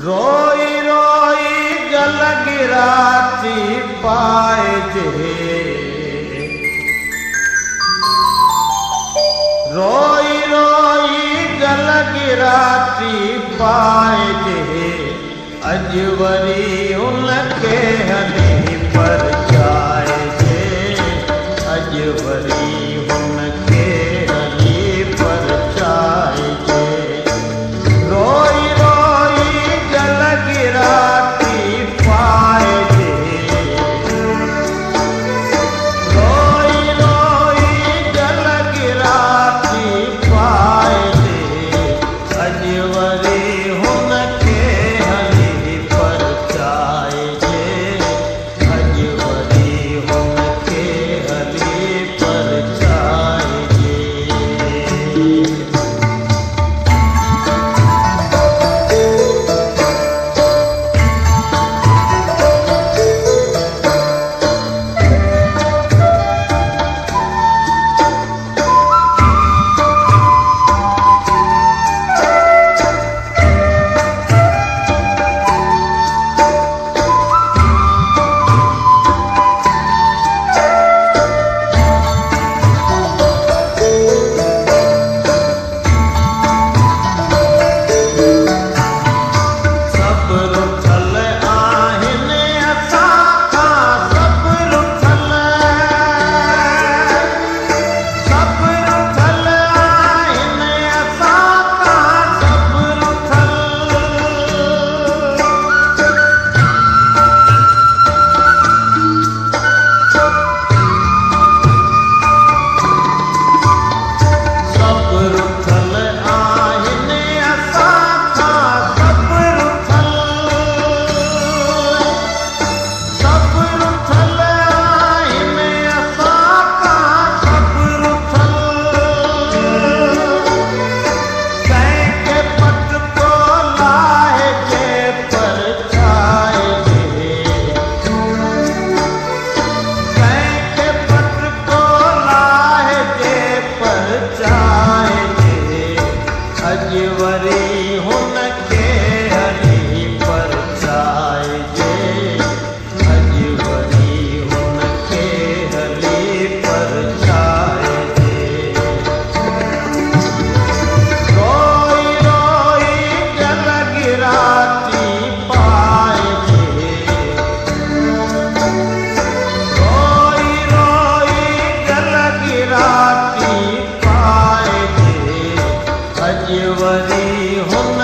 रोई रोई गल गिराती पाए जे, रोई रोई गल गिराती पाए जे, अज वरी उनके हली पर जाए जे, अज वरी उनके हली पर जाए जे। रोई रोई गल गिराती पाए जे, रोई रोई गल गिराती पाए जे, अज वरी हुनके हली पर जाए जे, अज वरी हुनके हली पर जाए जे। अज वरी हुनके हली पर जाए जे, अज वरी हुनके हली पर जाए जे। रोई रोई गल गिराती पाए जे, रोई रोई गल गिराती पाए जे, अज वरी हुन